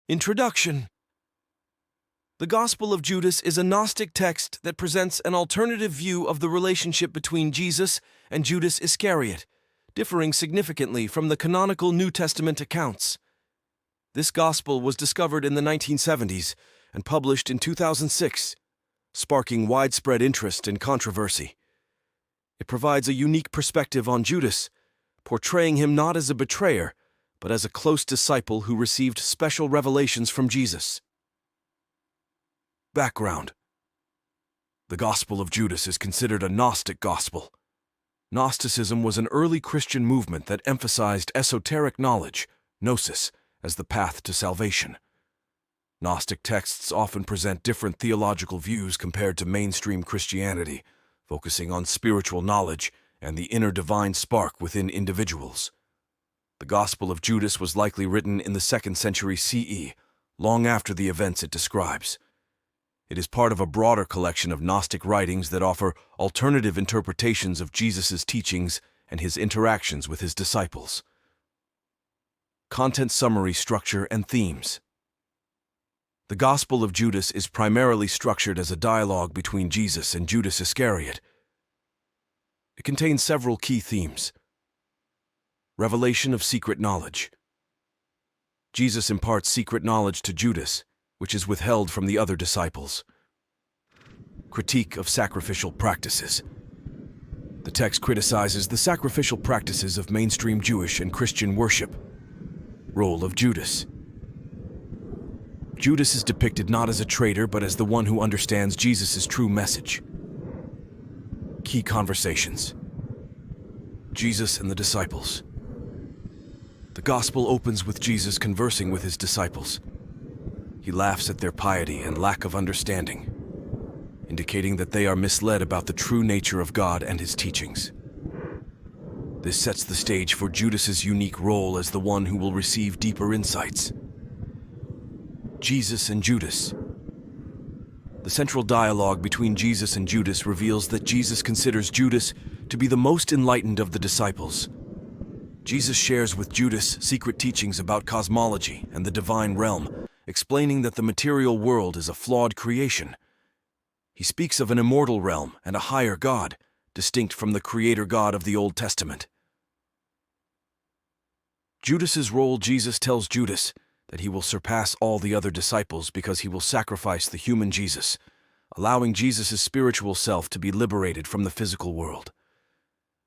Introduction. The Gospel of Judas is a Gnostic text that presents an alternative view of the relationship between Jesus and Judas Iscariot, differing significantly from the canonical New Testament accounts. This Gospel was discovered in the 1970s and published in 2006, sparking widespread interest and controversy. It provides a unique perspective on Judas, portraying him not as a betrayer, but as a close disciple who received special revelations from Jesus. Background. The Gospel of Judas is considered a Gnostic gospel. Gnosticism was an early Christian movement that emphasized esoteric knowledge, gnosis, as the path to salvation. Gnostic texts often present different theological views compared to mainstream Christianity, focusing on spiritual knowledge and the inner divine spark within individuals. The Gospel of Judas was likely written in the 2nd century CE, long after the events it describes. It is part of a broader collection of Gnostic writings that offer alternative interpretations of Jesus' teachings and his interactions with his disciples. Content summary, structure, and themes. The Gospel of Judas is primarily structured as a dialogue between Jesus and Judas Iscariot. It contains several key themes. Revelation of secret knowledge. Jesus imparts secret knowledge to Judas, which is withheld from the other disciples. Critique of sacrificial practices. The text criticizes the sacrificial practices of mainstream Jewish and Christian worship. Role of Judas. Judas is depicted not as a traitor, but as the one who understands Jesus' true message. Key conversations. Jesus and the disciples. The Gospel opens with Jesus conversing with his disciples. He laughs at their piety and lack of understanding, indicating that they are misled about the true nature of God and his teachings. This sets the stage for Judas's unique role as the one who will receive deeper insights. Jesus and Judas. The central dialogue between Jesus and Judas reveals that Jesus considers Judas to be the most enlightened of the disciples. Jesus shares with Judas secret teachings about cosmology and the divine realm, explaining that the material world is a flawed creation. He speaks of an immortal realm and a higher God, distinct from the creator God of the Old Testament. Judas's role. Jesus tells Judas that he will surpass all the other disciples because he will sacrifice the human Jesus, allowing Jesus' spiritual self to be liberated from the physical world.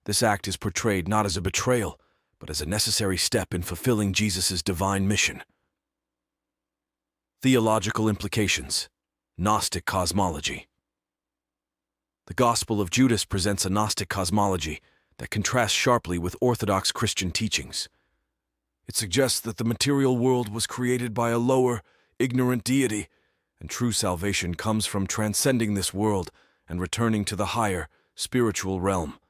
This act is portrayed not as a betrayal, but as a necessary step in fulfilling Jesus' divine mission. Theological implications. Gnostic cosmology. The Gospel of Judas presents a Gnostic cosmology that contrasts sharply with Orthodox Christian teachings. It suggests that the material world was created by a lower, ignorant deity, and true salvation comes from transcending this world and returning to the higher, spiritual realm.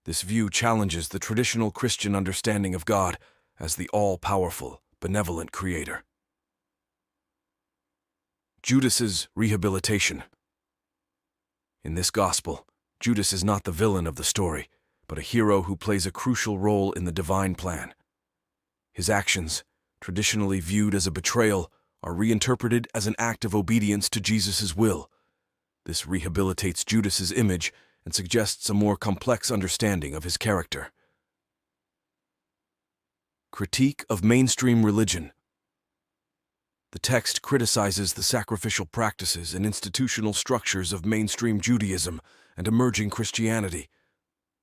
This view challenges the traditional Christian understanding of God as the all-powerful, benevolent creator. Judas's rehabilitation. In this gospel, Judas is not the villain of the story, but a hero who plays a crucial role in the divine plan. His actions, traditionally viewed as a betrayal, are reinterpreted as an act of obedience to Jesus' will. This rehabilitates Judas's image and suggests a more complex understanding of his character. Critique of mainstream religion. The text criticizes the sacrificial practices and institutional structures of mainstream Judaism and emerging Christianity.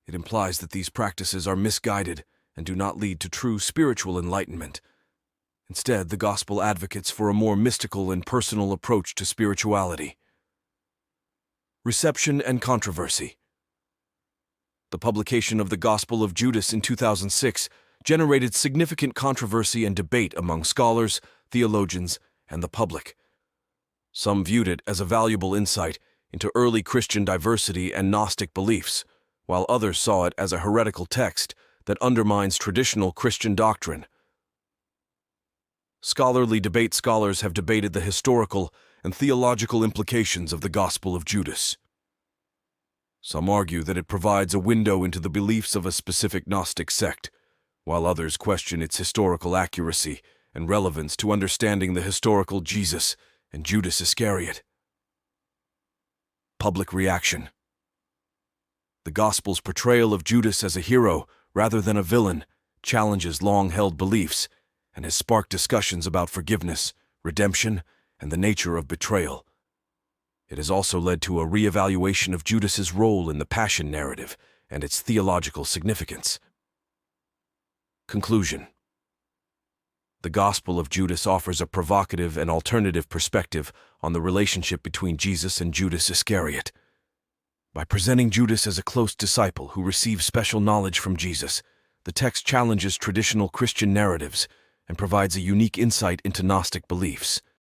It implies that these practices are misguided and do not lead to true spiritual enlightenment. Instead, the Gospel advocates for a more mystical and personal approach to spirituality. Reception and controversy. The publication of the Gospel of Judas in 2006 generated significant controversy and debate among scholars, theologians, and the public. Some viewed it as a valuable insight into early Christian diversity and Gnostic beliefs, while others saw it as a heretical text that undermines traditional Christian doctrine. Scholarly debate. Scholars have debated the historical and theological implications of the Gospel of Judas. Some argue that it provides a window into the beliefs of a specific Gnostic sect, while others question its historical accuracy and relevance to understanding the historical Jesus and Judas Iscariot. Public reaction. The Gospel's portrayal of Judas as a hero rather than a villain challenges long-held beliefs and has sparked discussions about forgiveness, redemption, and the nature of betrayal. It has also led to a re-evaluation of Judas's role in the Passion narrative and its theological significance. Conclusion. The Gospel of Judas offers a provocative and alternative perspective on the relationship between Jesus and Judas Iscariot. By presenting Judas as a close disciple who receives special knowledge from Jesus, the text challenges traditional Christian narratives and provides a unique insight into Gnostic beliefs.